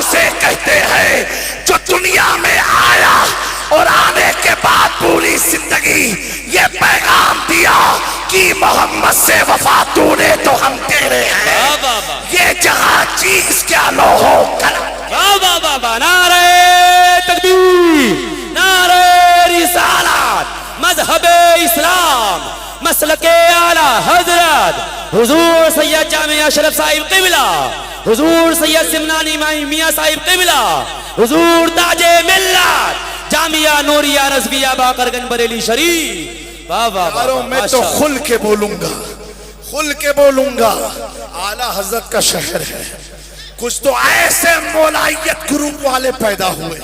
उसे कहते हैं जो दुनिया में आया और आने के बाद पूरी जिंदगी ये पैगाम दिया कि मोहम्मद से वफा तूने तो हम तेरे हैं। ये जहां चीज क्या लो हो नारे तकबीर, नारे रिसालत, मजहबे इस्लाम, मसलके आला हजरत हुजूर सैयद जामिया अशरफ साहिब क़िबला, हुजूर सैयद सिमनानी मियां साहिब क़िबला, हुजूर ताजे मिल्लत जामिया नूरिया रज़विया बाकरगंज बरेली शरीफ। वाह वाह वाह, मैं तो खुल के बोलूंगा, खुल के बोलूंगा। आला हजरत का शहर है, कुछ तो ऐसे मौलाइयत ग्रुप वाले पैदा हुए,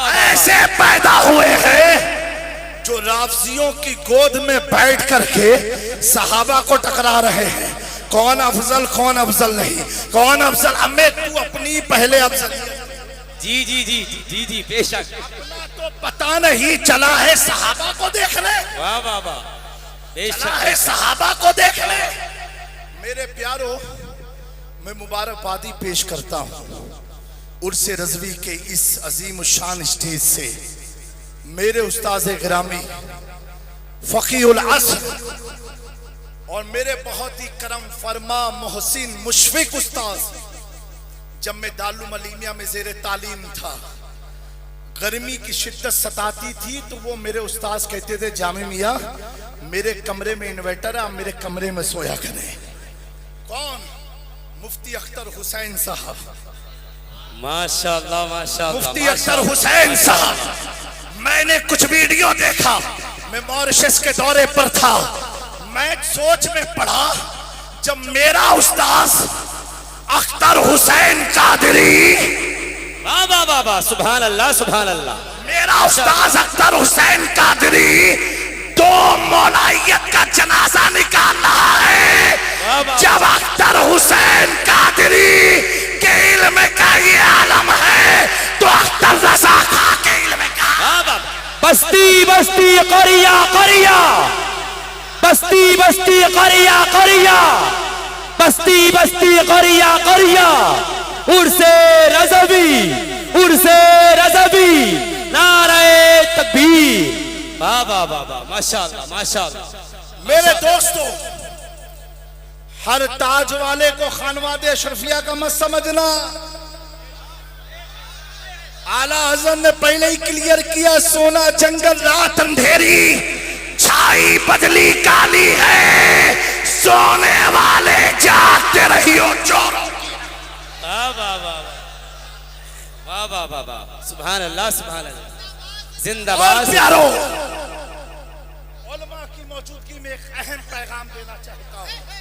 ऐसे पैदा हुए हैं जो राफजियों की गोद में बैठ करके सहाबा को टकरा रहे हैं। कौन अफजल कौन अफजल नहीं, कौन अफजल, हमें तू अपनी पहले अफजल। जी जी जी जी जी बेशक, तो पता नहीं चला है सहाबा को देखने। वाह वाह वाह, बेशक है सहाबा को देखने। मेरे प्यारो, मैं मुबारकबादी पेश करता हूँ उर्से रज़वी के इस अजीम शान स्टेज से मेरे उस्ताद गिरामी फ़क़ीहुल अस्र और मेरे बहुत ही करम फरमा मोहसिन मुशफ़िक उस्ताद। जब मैं दारुल अलीमिया में ज़ेरे तालीम था, गर्मी की शिद्दत सताती थी तो वो मेरे उस्ताद कहते थे जामी मियाँ मेरे कमरे में इन्वर्टर है, आप मेरे कमरे में सोया करें। कौन? मुफ्ती अख्तर हुसैन साहब। माशाअल्लाह माशाअल्लाह, मुफ्ती अख्तर हुसैन साहब। मैंने कुछ वीडियो देखा, मैं मॉरिशस के दौरे पर था, मैं सोच में पड़ा जब मेरा उस्ताद अख्तर हुसैन कादरी, वाह वाह वाह वाह, सुभान अल्लाह सुभान अल्लाह, मेरा उस्ताद अख्तर हुसैन कादरी दो मौलाइयत का जनाजा निकाल रहा है। जब अख्तर हुसैन कादरी के इल्म का ये आलम है तो अख्तर रज़ा खां के इल्म का। बस्ती बस्ती करिया करिया, बस्ती बस्ती करिया करिया, बस्ती बस्ती करिया करिया, उर्से रज़वी, उर्से रज़वी, नारे तकबीर। वाह वाह वाह वाह, माशाअल्लाह माशाअल्लाह। मेरे दोस्तों, हर ताज वाले को खानवादे अशरफिया का मत समझना। आला हज़रत ने पहले ही क्लियर किया, सोना जंगल रात अंधेरी, छाई बदली काली है, सोने वाले जागते रहियो चोरों। वाह वाह वाह वाह वाह वाह वाह, सुभान अल्लाह सुभान अल्लाह, जिंदाबाद। प्यारो, उलमा की मौजूदगी में एक अहम पैगाम देना चाहता हूं।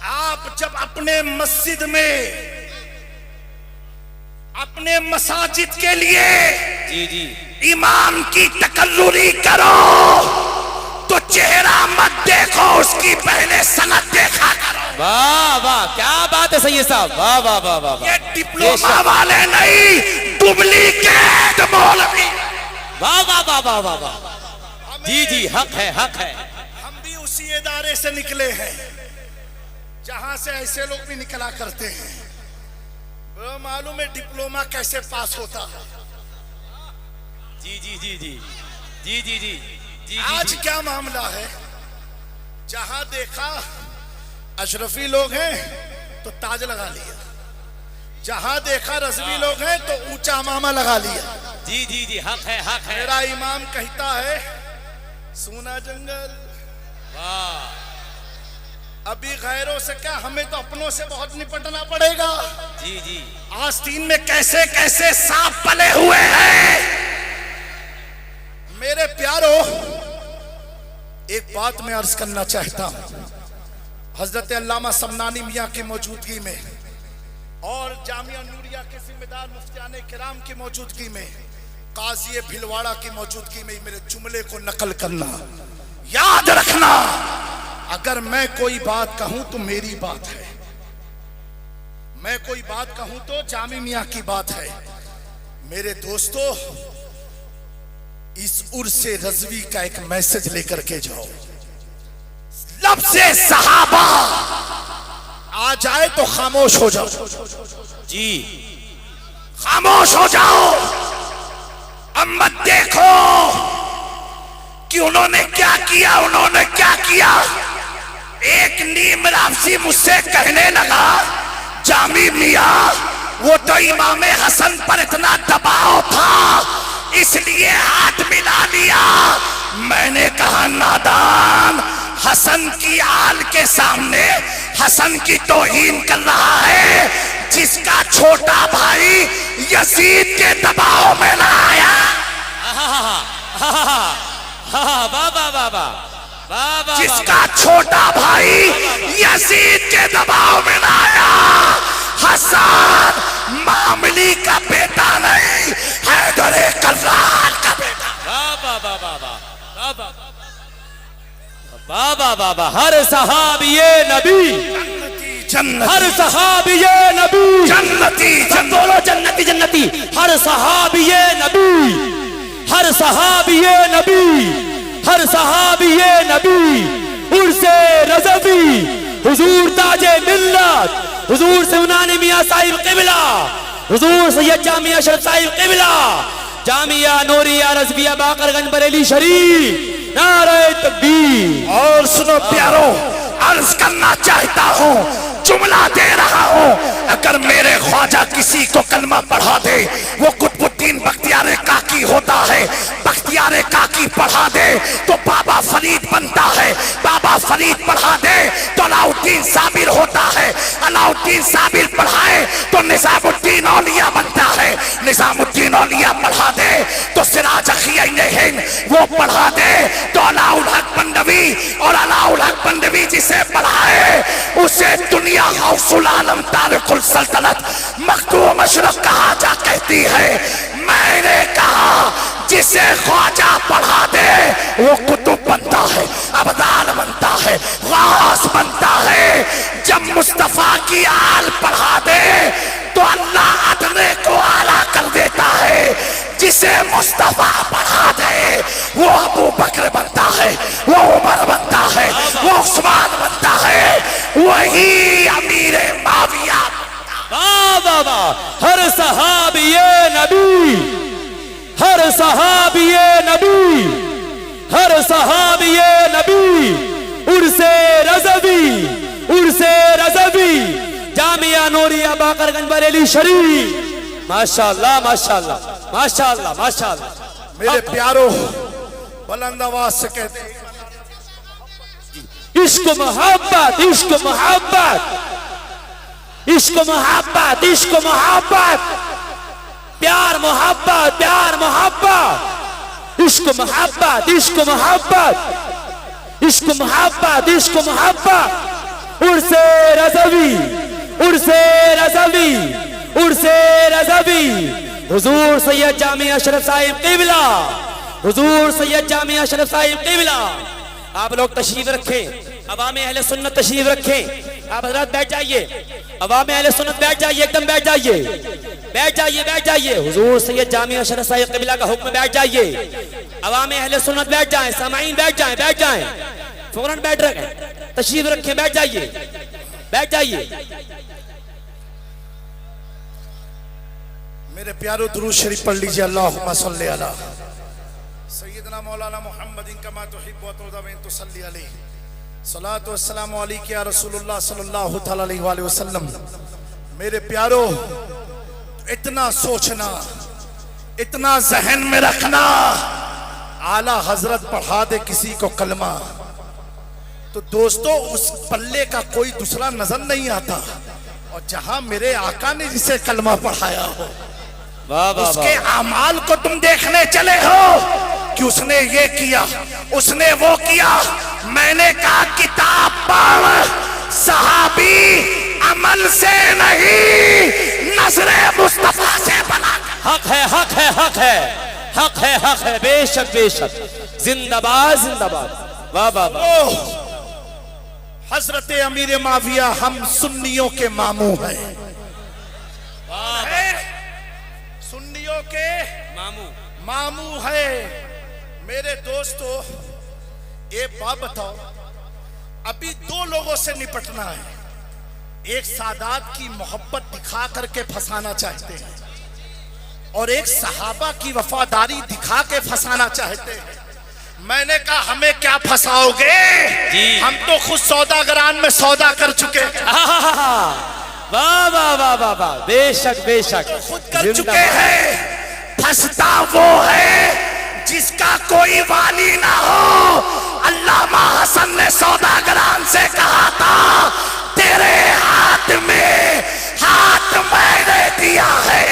आप जब अपने मस्जिद में, अपने मसाजिद के लिए जी जी इमाम की तकर्रुरी करो तो चेहरा मत देखो, उसकी पहले सनद देखा करो। वाह वाह, क्या बात है सैयद साहब, वाह वाह वाह वाह। ये डिप्लोमा वाले नहीं, डुप्लीकेट मौलवी। वाह वाह वाह वाह वाह वाह, जी जी, हक है हक है। हम भी उसी इदारे से निकले हैं जहां से ऐसे लोग भी निकला करते हैं। मालूम है डिप्लोमा कैसे पास होता है। जी जी जी जी जी जी जी जी। आज क्या मामला है, जहां देखा अशरफी लोग हैं तो ताज लगा लिया, जहां देखा रज़वी लोग हैं तो ऊंचा मामा लगा लिया। जी जी जी, हक है हक है। मेरा इमाम कहता है सोना जंगल। वाह, अभी गैरों से क्या, हमें तो अपनों से बहुत निपटना पड़ेगा। जी जी, आस्तीन में कैसे कैसे सांप पले हुए हैं। मेरे प्यारो, एक बात मैं अर्ज करना चाहता हूं। हजरत अल्लामा समनानी मियाँ की मौजूदगी में और जामिया नूरिया के जिम्मेदार मुफ्तियाने किराम की मौजूदगी में, काजी भिलवाड़ा की मौजूदगी में मेरे जुमले को नकल करना। याद रखना, अगर मैं कोई बात कहूं तो मेरी बात है, मैं कोई बात कहूं तो जामी मियाँ की बात है। मेरे दोस्तों, इस उर्से रज़वी का एक मैसेज लेकर के जाओ। लफ्ज़े सहाबा आज जाए तो खामोश हो जाओ, जी खामोश हो जाओ। अब मत देखो कि उन्होंने क्या किया, उन्होंने क्या किया। एक नीम राफसी मुझसे कहने लगा, जामी मियां वो तो इमाम हसन पर इतना दबाव था इसलिए हाथ मिला लिया। मैंने कहा नादान, हसन की आल के सामने हसन की तौहीन कर रहा है जिसका छोटा भाई यजीद के दबाव में ना आया। बाबा बाबा बाबा, जिसका छोटा भाई यजीद के दबाव में ना आया। हसन मामली का बेटा नहीं, हैदर कर्रार का बेटा। बाबा बाबा बाबा बाबा बाबा, हर सहाबिये नबी जन्नती, हर सहाबिये नबी जन्नती, सब बोलो जन्नती जन्नती। हर सहाबिये नबी, हर सहाबिये नबी, हर सहाबिये नबी। उर्से रज़वी हुजूर ताजे मिल्लत, हुजूर सिमनानी मियां साहिब क़िबला, हुजूर सैयद जामिया अशरफ साहिब क़िबला, जामिया नूरिया रज़विया बाकरगंज बरेली शरीफ, नारे तकबीर। और सुनो प्यारो, अर्ज करना चाहता हूँ, जुमला दे रहा हूँ, अगर मेरे ख्वाजा किसी को कलमा पढ़ा दे वो कुतुबुद्दीन बख्तियार काकी होता है। बख्तियार काकी पढ़ा दे तो बाबा फरीद बनता है, बाबा फरीद पढ़ा दे तो अलाउद्दीन साबिर होता है, अलाउद्दीन साबिर पढ़ाए तो निजामुद्दीन औलिया बनता है, निजामुद्दीन औलिया पढ़ा दे तो सिराज अखियैन हिंद वो पढ़ा दे तो अलाउल हक बंदवी, और अलाउल हक बंदवी जिसे पढ़ाए उसे दुनिया गौसुल आलम तारिकुल सल्तनत मखदूम अशरफ कहा जा कहती है। मैंने कहा जिसे ख्वाजा पढ़ा दे वो कुतुब बनता है, अबदाल बनता है, गास बनता है। जब मुस्तफा की आल पढ़ा दे तो अल्लाह अदने को आला कर देता है। जिसे मुस्तफा पढ़ा दे वो अबू बकर बनता है, वो उमर बनता है, वो उस्मान बनता है, वही अमीर माविया। बाबा हर सहाबिये नबी, हर सहाबिये नबी, हर सहाबिये नबी। उर्से रज़वी, उर्से रज़वी, जामिया नूरिया बाकरगंज बरेली शरीफ। माशाअल्लाह माशाअल्लाह माशाअल्लाह माशाअल्लाह। मेरे प्यारो बुलंद आवाज से कहते हैं, इश्क मोहब्बत, इश्क मोहब्बत, इश्क मोहब्बत, इश्क मोहब्बत, प्यार मोहब्बत, प्यार मोहब्बत, इश्क मोहब्बत, इश्क मोहब्बत, इश्क मोहब्बत, इश्क मोहब्बत। उर्से रज़वी, उर्से रज़वी, उर्से रज़वी। हुजूर सैयद जामिया अशरफ साहिब क़िबला, हुजूर सैयद जामिया अशरफ साहिब क़िबला। आप लोग तशरीफ रखें, अवामे अहले सुन्नत तशरीफ रखें। आप हजरत बैठ जाइए, अवामे अहले सुन्नत बैठ जाइए, एकदम बैठ जाइए, बैठ जाइए, बैठ जाइए। हुजूर सैयद जामिया अशरफ साहिब क़िबला का हुक्म, बैठ जाइए। अवामे अहले सुन्नत बैठ जाएं, सामाईन बैठ जाएं, बैठ जाएं, फौरन बैठ रखें, तशरीफ रखें, बैठ जाइए, बैठ जाइए। मेरे प्यारो दुरूद शरीफ पढ़ लीजिए। अल्लाहुम्मा सल्ली अला सय्यदना मौलाना मुहम्मदिन कमा तुहिब्बु व तुरदा व तुसल्ली अलैहि सलातु वस्सलामु अलैका या रसूलुल्लाह सल्लल्लाहु तआला अलैहि वसल्लम। मेरे प्यारो, इतना सोचना, इतना जहन में रखना, आला हजरत पढ़ा दे किसी को कलमा तो दोस्तों उस पल्ले का कोई दूसरा नजर नहीं आता। और जहां मेरे आका ने जिसे कलमा पढ़ाया हो उसके अमाल को तुम देखने चले हो कि उसने ये किया, उसने वो किया। मैंने कहा किताब पढ़, सहाबी अमल से नहीं नजरे मुस्तफा से बना। हक है, हक है, हक है, हक है, हक है, बेशक बेशक। जिंदाबाद जिंदाबाद। वाह वाह वाह। हजरत अमीर माविया हम सुन्नियों के मामू हैं, सुन्नियों के मामू मामू है। मेरे दोस्तों एक बात बताओ, अभी दो लोगों से निपटना है। एक सादात की मोहब्बत दिखा करके फंसाना चाहते हैं और एक सहाबा की वफादारी दिखा के फंसाना चाहते हैं। मैंने कहा हमें क्या फंसाओगे जी। हम तो खुद सौदागरान में सौदा कर चुके हैं, वाह वाह वाह वाह वाह, बेशक बेशक, खुद कर चुके हैं। फंसता वो है जिसका कोई वाली ना हो। अल्लामा हसन ने सौदागरान से कहा था तेरे हाथ में हाथ मैंने दिया है,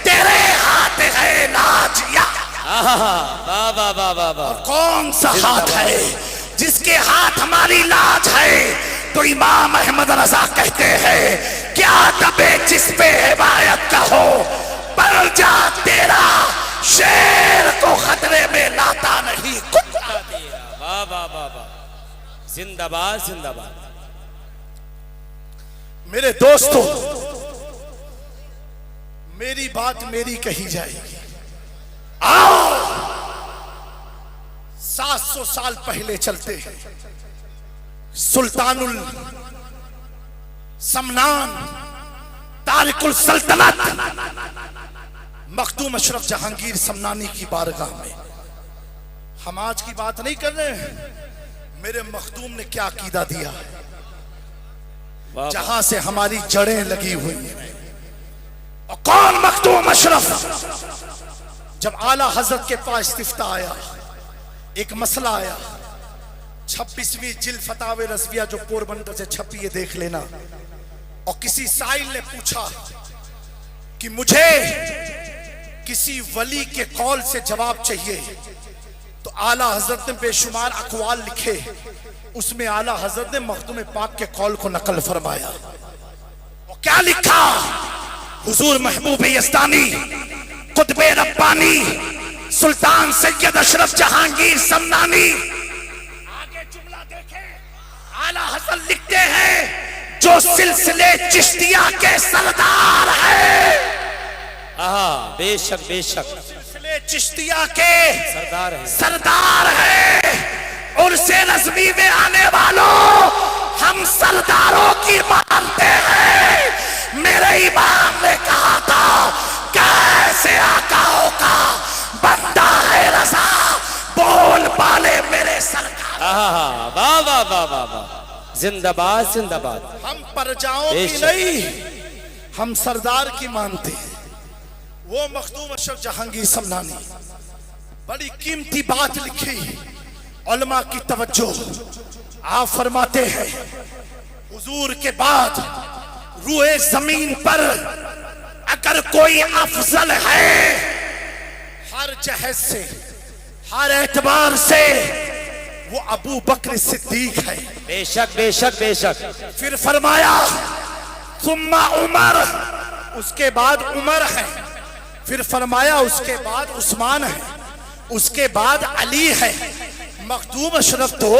तेरे हाथ है नाजिया। वाह वाह वाह वाह वाह, कौन सा हाथ है जिसके हाथ हमारी लाज है? तो इमाम अहमद रजा कहते हैं क्या दबे जिस पे हिमायत का हो, पर जा तेरा शेर को खतरे में लाता नहीं कुत्ता। वाह वाह वाह वाह, जिंदाबाद जिंदाबाद। मेरे दोस्तों, मेरी बात मेरी कही जाएगी। आओ 700 साल पहले चलते हैं। सुल्तानुल समनान तारिकुल सल्तनत मखदूम अशरफ जहांगीर समनानी की बारगाह में। हम आज की बात नहीं कर रहे हैं, मेरे मखदूम ने क्या अकीदा दिया है, जहां से हमारी जड़ें लगी हुई हैं। और कौन मखदूम अशरफ? जब आला हजरत के पास इस्तिफ्ता आया, एक मसला आया। 26वीं जिल्द फतावे रज़विया जो पोरबंदर से छपी है, देख लेना। और किसी साइल ने पूछा कि मुझे किसी वली के कौल से जवाब चाहिए, तो आला हजरत ने बेशुमार अक़वाल लिखे, उसमें आला हजरत ने मखदूम पाक के कौल को नकल फरमाया। और क्या लिखा? हुजूर महबूब यज़दानी कुतबे रब्बानी सुल्तान सैयद अशरफ जहांगीर समनानी। आगे जुमला देखें, आला हजरत लिखते हैं जो सिलसिले चिश्तिया के सरदार है। बेशक बेशक, सिलसिले चिश्तिया के सरदार है। उर्से रज़वी में आने वालों, हम सरदारों की मानते हैं। मेरे इमाम ने कहा था कैसे आकाओं का बंदा है रज़ा, बोल पाले मेरे सरकार। वाह वाह वाह वाह वाह, जिंदाबाद जिंदाबाद। हम प्रजाओं की नहीं, हम सरदार की मानते हैं। वो मखदूम अशरफ जहांगीर समनानी बड़ी कीमती बात लिखी, उलमा की तवज्जो। आप फरमाते हैं हुजूर के बाद रूए जमीन पर अगर कोई अफजल है, हर जहज से हर एतबार से, वो अबू बकर सिद्दीक है। बेशक बेशक बेशक। फिर फरमाया सुम्मा उमर, उसके बाद उमर है। फिर फरमाया उसके बाद उस्मान है, उसके बाद अली है। मखदूम अशरफ तो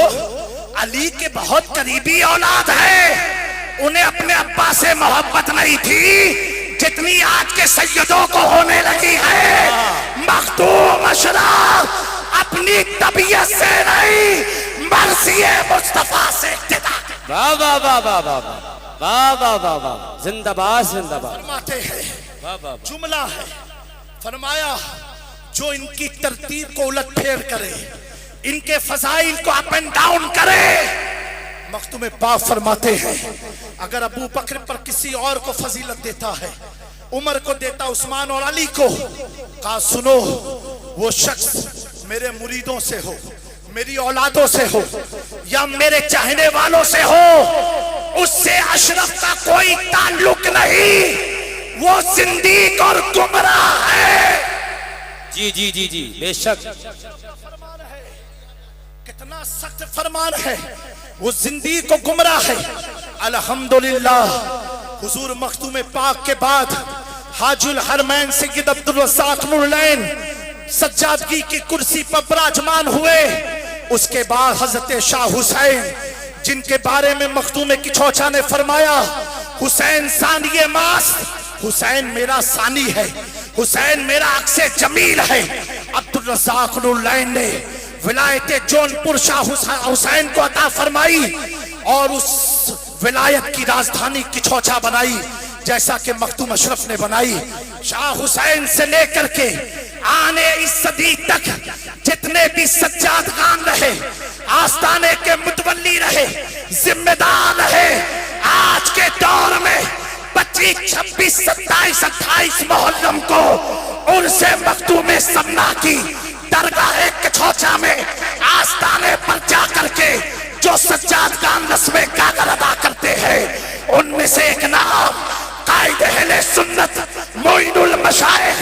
अली के बहुत करीबी औलाद है। उन्हें अपने अब्बा से मोहब्बत नहीं थी जितनी आज के सैयदों को होने लगी है। मखदूम अशरफ अपनी तबीयत से नहीं, मर्ज़ी मुस्तफा से इक्तिदा। वाह वाह वाह वाह वाह वाह वाह वाह वाह, जिंदाबाद जिंदाबाद। फरमाते हैं, वाह वाह, जुमला है, फरमाया जो इनकी तरतीब को उलट फेर करे, इनके फजाइल को अप एंड डाउन करे। मखदूम पाक फरमाते हैं अगर अबू बकर पर किसी और को फजीलत देता है, उमर को देता, उस्मान और अली को, कहा सुनो वो शख्स मेरे मुरीदों से हो, मेरी औलादों से हो, या मेरे चाहने वालों से हो, उससे अशरफ का कोई ताल्लुक नहीं, वो जिंदीक और गुमराह है। जी जी जी जी, बेशक। कितना सख्त फरमान है, वो जिंदगी को गुमराह है। अल्हम्दुलिल्लाह, हुजूर मखदूम पाक के बाद हाजुल हरमैन सैयद अब्दुल रज़्ज़ाक़ नूरलैन सज्जादगी की कुर्सी पर विराजमान हुए। उसके बाद हजरत शाह हुसैन, जिनके बारे में मखदूम किचौचा ने फरमाया हुसैन सानिए मास्त, हुसैन मेरा सानी है, हुसैन मेरा अक्से जमील है। अब्दुल रज़्ज़ाक़ नूरलैन ने विलायत जौनपुर शाह हुसैन को अता फरमाई और उस विलायत की राजधानी किछौछा बनाई जैसा कि मखदूम अशरफ ने बनाई। शाह हुसैन से लेकर के आने इस सदी तक जितने भी सज्जाद खान रहे, आस्ताने के मुतवल्ली रहे, जिम्मेदार रहे, आज के दौर में 25, 26, 27, 28 मुहर्रम को उनसे मखदूम सबना की दरगाह किछौछा में आस्ताने पर जाकर के जो सज्जाद खान रस्में कागर अदा करते हैं, उनमें से एक नाम कायदे अहले सुन्नत मोइनुल मशाइख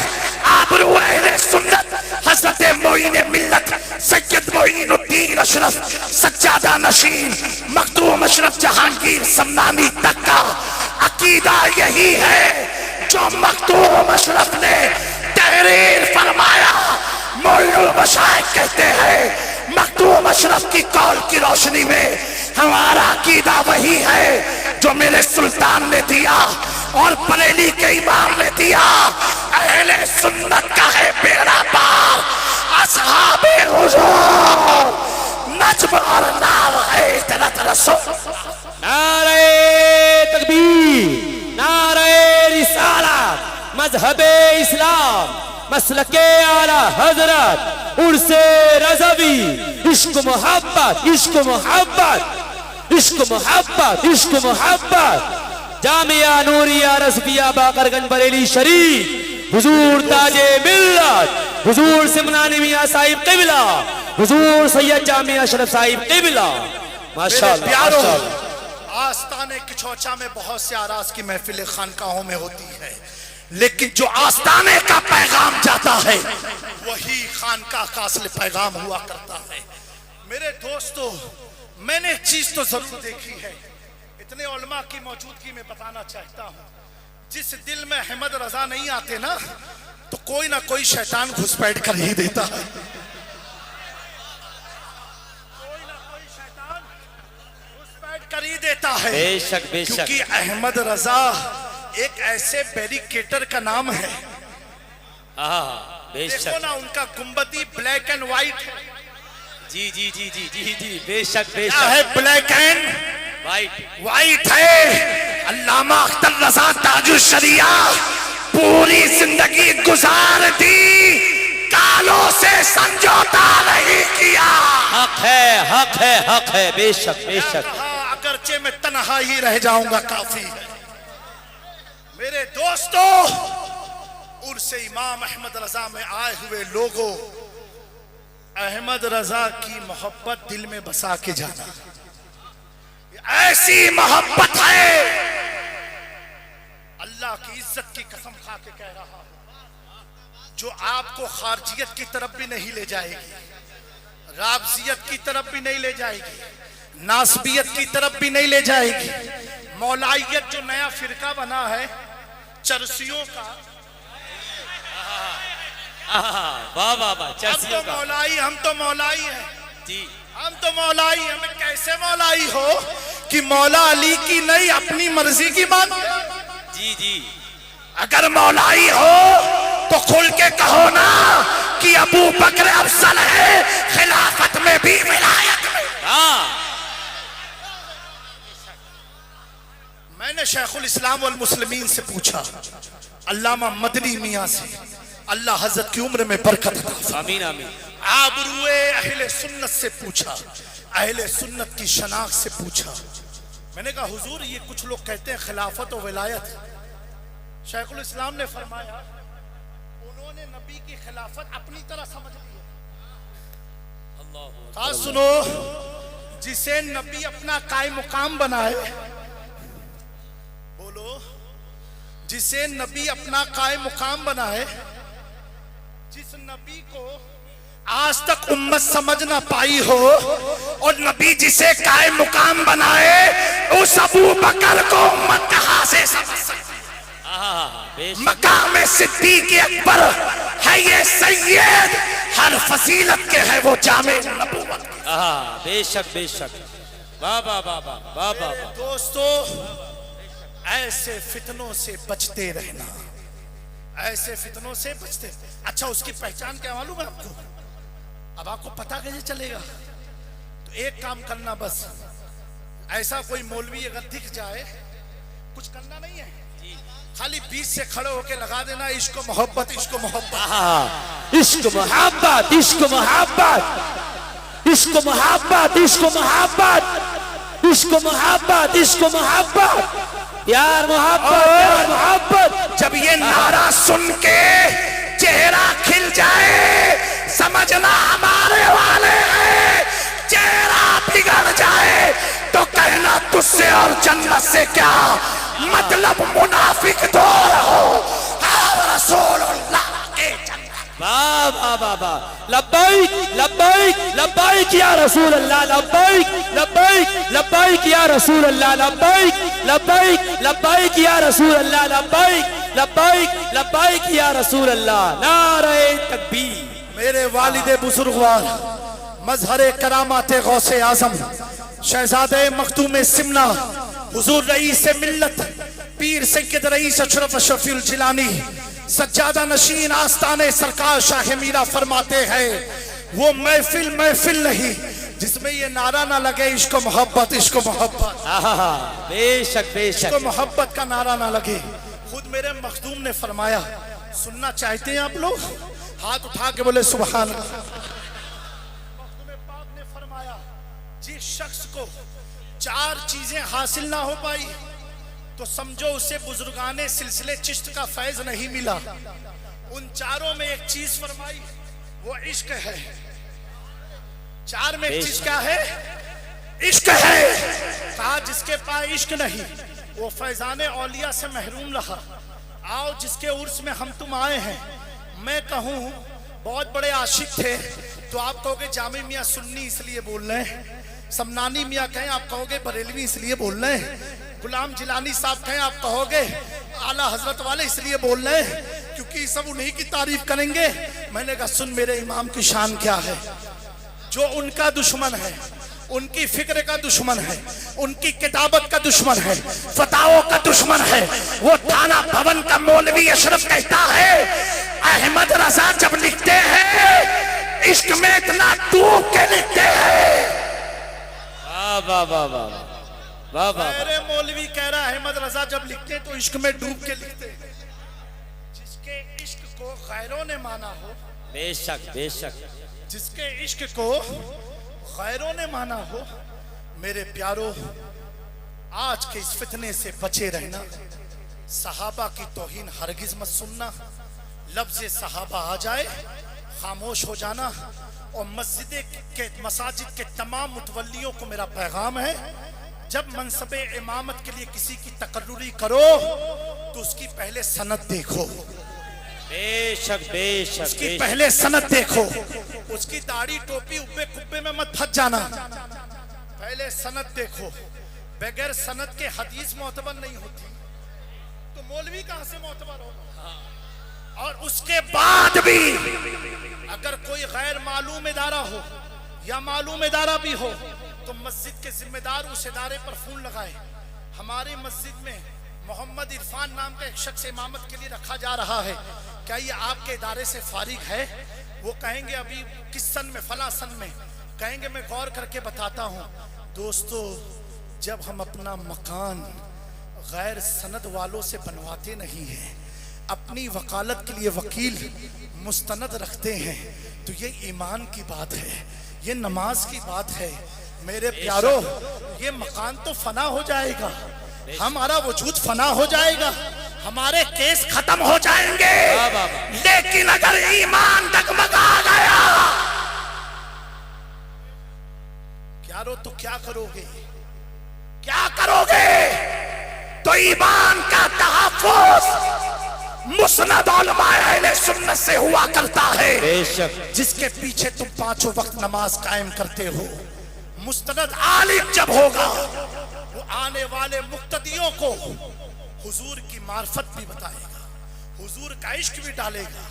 आबरू अहले सुन्नत हजरत मोइन मिल्लत सैयद मोइनुद्दीन अशरफ सज्जादा नशीन मखदूम अशरफ जहांगीर समनानी तक का अकीदा यही है जो मखदूम अशरफ ने तहरीर फरमाया। मोइनुल मशाइख कहते हैं मखदूम अशरफ की कौल की रोशनी में हमारा अकीदा वही है जो मेरे सुल्तान ने दिया और बरेली के इमाम ने दिया। अहले सुन्नत का है बेड़ा पार, असहाबे हुजूर नज्म और नाम है तरत रसूल। नारे तकबीर, नारे रिसालत, मजहबे इस्लाम, मसलके आला हजरत, उर्से रज़वी, इश्क मोहब्बत, इश्क मोहब्बत, इश्क मोहब्बत, इश्क मोहब्बत। जामिया नूरिया रज़विया बाकरगंज बरेली शरीफ, हुजूर ताजे मिल्लत, हुजूर सिमनानी मियां साहिब क़िबला, हुजूर सैयद जामिया अशरफ साहिब क़िबला। माशाअल्लाह, माशाअल्लाह। आस्ताने किछौछा में बहुत से आराज की महफिलें खानकाहों में होती है, लेकिन जो आस्ताने का पैगाम जाता है वही खानकाह का असली पैगाम हुआ करता है। मेरे दोस्तों, मैंने एक चीज तो जरूर देखी है, इतने उलमा की मौजूदगी में बताना चाहता हूं, जिस दिल में अहमद रजा नहीं आते ना तो कोई ना कोई शैतान घुसपैठ कर ही देता है, कोई ना कोई शैतान घुसपैठ कर ही देता है। बेशक बेशक, क्योंकि अहमद रजा एक ऐसे बैरिकेटर का नाम है। देखो ना, उनका गुंबदी ब्लैक एंड व्हाइट है। जी जी जी जी जी जी, बेशक बेशक। क्या है? ब्लैक एंड व्हाइट है। अल्लामा अख्तर रजा ताजुल शरिया पूरी जिंदगी गुजार दी, कालों से समझौता नहीं किया। हक है, हक है, हक है, बेशक बेशक। अगरचे में तन्हा ही रह जाऊंगा काफी है। मेरे दोस्तों, उर्से इमाम अहमद रजा में आए हुए लोगों, अहमद रजा की मोहब्बत दिल में बसा के जाना, ऐसी मोहब्बत है, अल्लाह की इज्जत की कसम खा के कह रहा हूं, जो आपको खारजियत की तरफ भी नहीं ले जाएगी, राबजियत की तरफ भी नहीं ले जाएगी, नासबियत की तरफ भी नहीं ले जाएगी। मौलाइयत जो नया फिरका बना है चरसियों का, वाह वाह वाह, चरसियों का। मौलाई, हम तो मौलाई हैं जी, हम तो मौलाई। हमें कैसे मौलाई हो कि मौला अली की नहीं अपनी मर्जी की बात। जी जी, अगर मौलाई हो तो खुल के कहो ना कि अबू बकर अफजल है, खिलाफत में भी विलायत में। मैंने शेखुल इस्लाम वल मुस्लिमीन से पूछा, अल्लामा मदनी मियां से, अल्लाह हजरत की उम्र में बरकत अता फरमाए। आमीन आमीन। आबरूए अहले सुन्नत से पूछा, अहले सुन्नत की शनाख्त से पूछा। मैंने कहा हुजूर, ये कुछ लोग कहते हैं खिलाफत और विलायत। शेखुल इस्लाम ने फरमाया, उन्होंने नबी की खिलाफत अपनी तरह समझ ली है। अल्लाह सुनो, जिसे नबी अपना कायम मुकाम बनाए, बोलो, जिसे नबी अपना कायम मुकाम बनाए, जिस नबी को आज तक उम्मत समझ ना पाई हो, और नबी जिसे कायम मुकाम बनाए, उस अबू बकर को उम्मत कहां से समझ सकती है? मकाम सिद्दीक़ अकबर है ये सैयद, हर फजीलत के है वो जामे नबूवत। बेशक बेशक, वाह वाह वाह वाह वाह वाह। दोस्तों, ऐसे फितनों से बचते रहना, ऐसे फितनों से बचते। अच्छा, उसकी पहचान क्या मालूम है आपको? अब आपको पता कैसे चलेगा? तो एक काम करना बस, ऐसा कोई मौलवी अगर दिख जाए, कुछ करना नहीं है, खाली बीच से खड़े होके लगा देना इश्क मोहब्बत, इश्क मोहब्बत, इश्क मोहब्बत, इश्क मोहब्बत, इश्क मोहब्बत, इश्क मोहब्बत, इश्क मोहब्बत, इश्क मोहब्बत, प्यार मोहब्बत, प्यार मोहब्बत। जब ये नारा सुन के चेहरा खिल जाए, समझना हमारे वाले हैं। चेहरा बिगड़ जाए तो कहना तुझसे और जन्नत से क्या मतलब, मुनाफिक दो रहो रसूलुल्लाह के जन्नत। वाह वाह वाह वाह, लब्बैक लब्बैक लब्बैक या रसूल अल्लाह, लब्बैक लब्बैक लब्बैक या रसूल अल्लाह, लब्बैक लब्बैक लब्बैक या रसूल अल्लाह, लब्बैक लब्बैक लब्बैक या रसूल अल्लाह। नारे तकबीर। मेरे वालिदे बुजुर्गवार, मजहरे करामाते गौसे आजम, शहजादे मखदूम सिमना, हुजूर रईस मिल्लत, पीर सैयद रईस अशरफ शफीउल जिलानी, सज्जादा नशीन आस्ताने सरकार शाह मीरा फरमाते हैं, वो महफिल महफिल नहीं जिसमें ये नारा ना लगे इश्क मोहब्बत, इश्क मोहब्बत। बेशक बेशक, इश्क मोहब्बत का नारा ना लगे। खुद मेरे मखदूम ने फरमाया, सुनना चाहते हैं आप लोग? हाथ उठा के बोले सुभान अल्लाह। मखदूम पाक ने फरमाया, जिस शख्स को चार चीजें हासिल ना हो पाई तो समझो उसे बुजुर्गाने सिलसिले चिश्त का फैज नहीं मिला। उन चारों में एक चीज फरमाई, वो इश्क है। चार में एक चीज क्या है? इश्क है। कहा जिसके पास इश्क नहीं वो फैजाने औलिया से महरूम रहा। आओ जिसके उर्स में हम तुम आए हैं, मैं कहूँ बहुत बड़े आशिक थे तो आप कहोगे जामी मियाँ सुन्नी इसलिए बोल रहे हैं, समनानी मियाँ कहें आप कहोगे बरेलवी इसलिए बोल रहे हैं, गुलाम जिलानी साहब कहें आप कहोगे आला हजरत वाले इसलिए बोल रहे हैं क्योंकि सब उन्हीं की तारीफ करेंगे। मैंने कहा सुन मेरे इमाम की शान क्या है। जो उनका दुश्मन है, उनकी फिक्र का दुश्मन है, उनकी किताबत का दुश्मन है, फताओं का दुश्मन है, वो थाना भवन का मौलवी अशरफ कहता है, अहमद रजा जब लिखते हैं इश्क में इतना डूब के लिखते हैं। वाह वाह वाह वाह वाह। मेरे मौलवी कह रहा है अहमद रजा जब लिखते तो इश्क में डूब के लिखते। जिसके इश्क को गैरों ने माना हो, बेशक बेशक, जिसके इश्क को गैरों ने माना हो, मेरे प्यारों आज के इस फितने से बचे रहना। सहाबा की तौहीन हरगिज मत सुनना। लफ्ज़ सहाबा आ जाए खामोश हो जाना। और मसाजिद के तमाम मुतवल्लियों को मेरा पैगाम है, जब मनसबे इमामत के लिए किसी की तकर्रुरी करो तो उसकी पहले सनद देखो। बेशक बेशक, उसकी पहले सनद देखो। उसकी दाढ़ी टोपी उब्बे कुब्बे में मत फंस जाना, पहले सनद देखो। बगैर सनद के हदीस मोतबर नहीं होती तो मौलवी कहां से मोतबर होगा। और उसके बाद भी अगर कोई गैर मालूम इदारा हो या मालूम इदारा भी हो तो मस्जिद के जिम्मेदार उस इदारे पर फोन लगाए। हमारी मस्जिद में मोहम्मद इरफान नाम का एक शख्स इमामत के लिए रखा जा रहा है, क्या ये आपके इदारे से फारिग है? वो कहेंगे अभी किस सन में, फला सन में। कहेंगे मैं गौर करके बताता हूँ। दोस्तों, जब हम अपना मकान गैर सनद वालों से बनवाते नहीं हैं, अपनी वकालत के लिए वकील मुस्तनद रखते हैं, तो ये ईमान की बात है, ये नमाज की बात है। मेरे प्यारो, ये मकान तो फना हो जाएगा, हमारा वजूद फना हो जाएगा, हमारे केस खत्म हो जाएंगे, लेकिन अगर ईमान डगमगा गया प्यारो तो क्या करोगे? क्या करोगे? तो ईमान का तहफ्फुज़ मुस्नद उलमाए अहले सुन्नत से हुआ करता है। बेशक, जिसके पीछे तुम पांचों वक्त नमाज कायम करते हो। मुस्तनद आलिम जब होगा वो आने वाले मुक्तदियों को हुजूर की मार्फत भी बताएगा, हुजूर का इश्क भी डालेगा,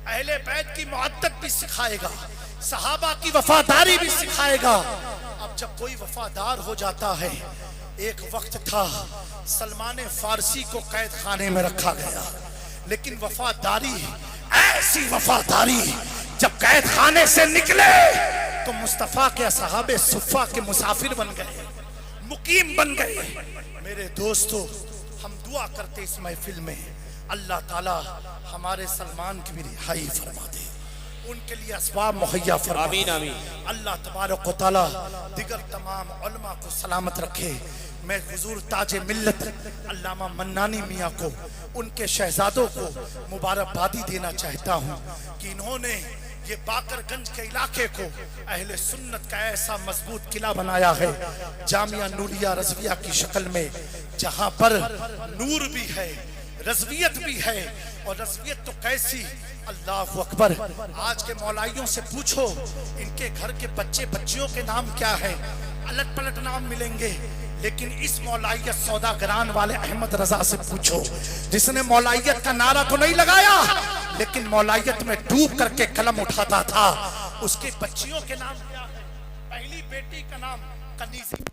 अहले बैत की मुअद्दत भी सिखाएगा, सहाबा की वफादारी भी सिखाएगा। अब जब कोई वफादार हो जाता है, एक वक्त था सलमान फारसी को कैद खाने में रखा गया, लेकिन वफादारी, ऐसी वफादारी, जब कैद खाने से निकले तो मुस्तफा के असहाबे सुफ़ा के मुसाफिर बन गए, मुकीम बन गए। मेरे दोस्तों, हम दुआ करते इस महफिल में अल्लाह ताला हमारे सलमान की भी रिहाई फरमा दे, उनके लिए असबाब मुहैया फरमा। आमीन आमीन। अल्लाह तबारक व तआला दिगर तमाम उलमा को सलामत रखे। मैं हुजूर ताजे मिल्लत अल्लामा मन्नानी मियाँ को, उनके शहजादों को मुबारकबादी देना चाहता हूँ कि इन्होंने ये बाकरगंज के इलाके को अहले सुन्नत का ऐसा मजबूत किला बनाया है, जामिया नूरिया रज़विया की शक्ल में, जहाँ पर नूर भी है, रज़वियत भी है। और रज़वियत तो कैसी, अल्लाह अकबर। आज के मौलाइयों से पूछो इनके घर के बच्चे बच्चियों के नाम क्या है, अलट पलट नाम मिलेंगे। लेकिन इस मौलाइयत सौदागरान वाले अहमद रजा से पूछो, जिसने मौलाइयत का नारा तो नहीं लगाया लेकिन मौलाइयत में डूब करके कलम उठाता था, उसके बच्चियों के नाम क्या है? पहली बेटी का नाम कनीज़ा।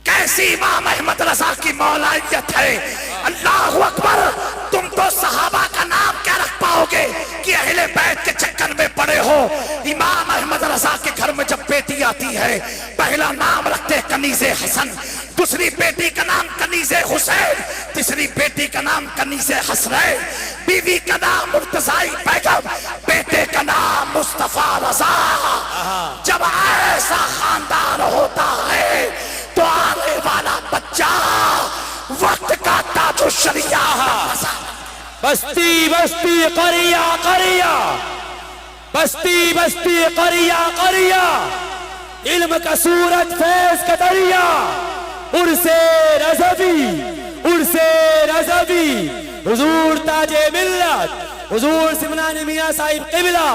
कैसी इमाम अहमद रजा की मौलाइयत है, अल्लाह अकबर। तुम तो सहाबा का नाम क्या रख पाओगे कि अहले बैत के चक्कर में पड़े हो। इमाम अहमद रजा के घर में जब बेटी आती है, पहला नाम रखते कनीज़े हसन, दूसरी बेटी का नाम कनीज़े हुसैन, तीसरी बेटी का नाम कनीज़े हसनैन, बीवी का नाम मुर्तज़ाई बेगम, बेटे का नाम मुस्तफा रजा। जब ऐसा खानदान होता है तो आने वाला बच्चा वक्त का ताजो शरिया। बस्ती बस्ती करिया करिया, बस्ती बस्ती करिया करिया, इल्म का सूरज फैज का दरिया, उर्से रज़वी, उर्से रज़वी, हुजूर ताजे मिल्लत, हुजूर सिमनानी मियां साहिब क़िबला,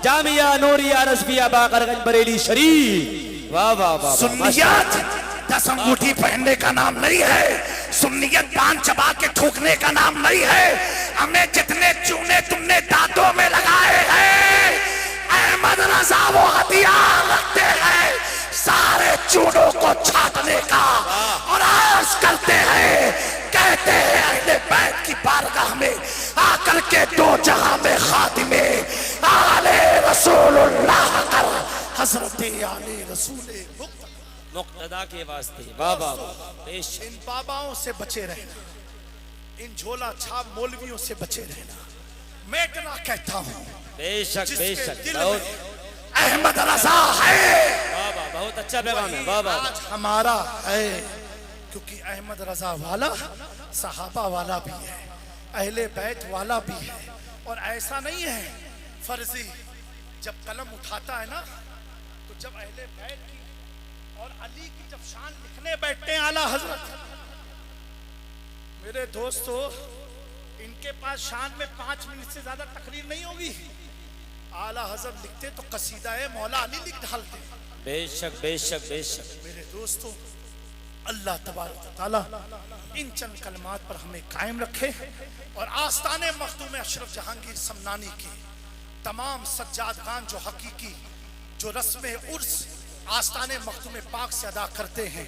जामिया नूरिया रज़विया बाकरगंज बरेली शरीफ। वाह वाह वाह। सुन्नियत 10 अंगूठी पहनने का नाम नहीं है, सुन्नियत पान चबा के थूकने का नाम नहीं है। हमें जितने चूने तुमने दांतों में लगाए हैं, अहमद रजा वो हथियार रखते हैं सारे चूनों को छाटने का, और अर्ज करते हैं, कहते हैं अहले बैत की बारगाह में आकर के दो जहां में खातिमे आले रसूलुल्लाह कर, हजरत आले रसूल मुक्तदा के वास्ते। वाह वाह। इन बाबाओं से बचे रहना, इन झोला छाप मौलवियों से बचे रहना। मैं इतना कहता हूँ, बेशक बेशक, दिल बहुत में अहमद रजा है। वाह वाह, बहुत अच्छा पैगाम है। वाह वाह। आज हमारा है, क्योंकि अहमद रजा वाला सहाबा वाला भी है, अहले बैत वाला भी है। और ऐसा नहीं है फर्जी, जब कलम उठाता है ना, तो जब अहले बैत की और अली की जब शान लिखने बैठते हैं आला हजरत, मेरे दोस्तों, इनके पास शान में 5 मिनट से ज्यादा तकरीर नहीं होगी। आला हजरत लिखते तो कसीदा है मौला अली लिख डालते। बेशक बेशक बेशक। मेरे दोस्तों, अल्लाह तबारक तआला इन चंद कलमात पर हमें कायम रखे, और आस्ताने मखदूम अशरफ जहांगीर समनानी के तमाम सज्जादगान जो हकीकी जो रस्म उर्स आस्ताने मखदूम पाक से अदा करते हैं,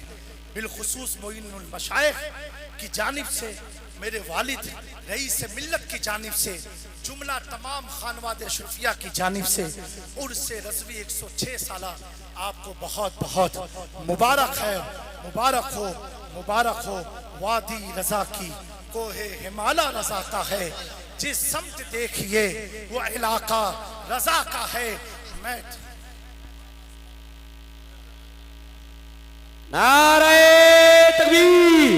बिलखुसूस मोइनुल मशाइख की जानिब से, मेरे वालिद रईस मिल्लत की जानिब से, जुमला तमाम खानवाद अशरफिया की जानिब से, उर्स रज़वी 106 साला आपको बहुत बहुत मुबारक है। मुबारक हो, मुबारक हो। वादी रजा की कोहे हिमाला रजा का है, जिस समत देखिए वो इलाका रजा का है। मैं नारे तकबीर,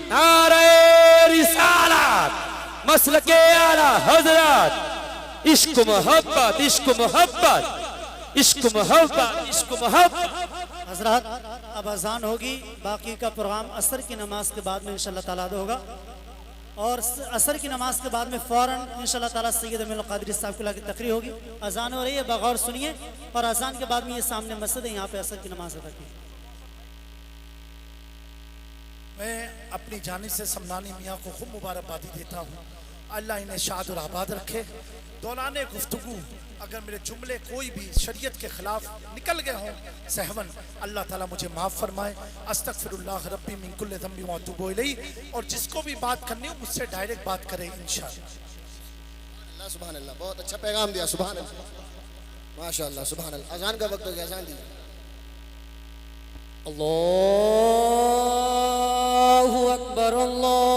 नारे रिसालत, मसलके आला हजरत, इश्क मोहब्बत, इश्क मोहब्बत, इश्क मोहब्बत, इश्क मोहब्बत। हजरत अब अजान होगी, बाकी का प्रोग्राम असर की नमाज के बाद में इंशाल्लाह ताला होगा, और असर की नमाज के बाद में फ़ौरन इंशाल्लाह ताला सैयद अमीरुल क़ादरी साहब की तकरीर होगी। अजान हो रही है, बगौर सुनिए, और अजान के बाद में ये सामने मस्जिद है, यहाँ पे असर की नमाज अदा की। मैं अपनी जानिब से समनानी मियाँ को खूब मुबारकबादी देता हूँ। अल्लाह इन्हें शाद और आबाद रखे। दौरान गुफ्तगू अगर मेरे जुमले कोई भी शरीयत के खिलाफ निकल गए हों सहवन, अल्लाह ताला मुझे माफ़ फरमाए। अस्तगफिरुल्लाह रब्बी मिन कुल्लि ज़ंबि व अतूबु इलैहि। और जिसको भी बात करनी हो मुझसे डायरेक्ट बात करें इंशाअल्लाह। सुभान अल्लाह, बहुत अच्छा पैगाम दिया, सुभान अल्लाह, माशाअल्लाह, सुभान अल्लाह। अजान का वक्त हो गया, अजान दीजिए। अल्लाहु अकबर, अल्लाह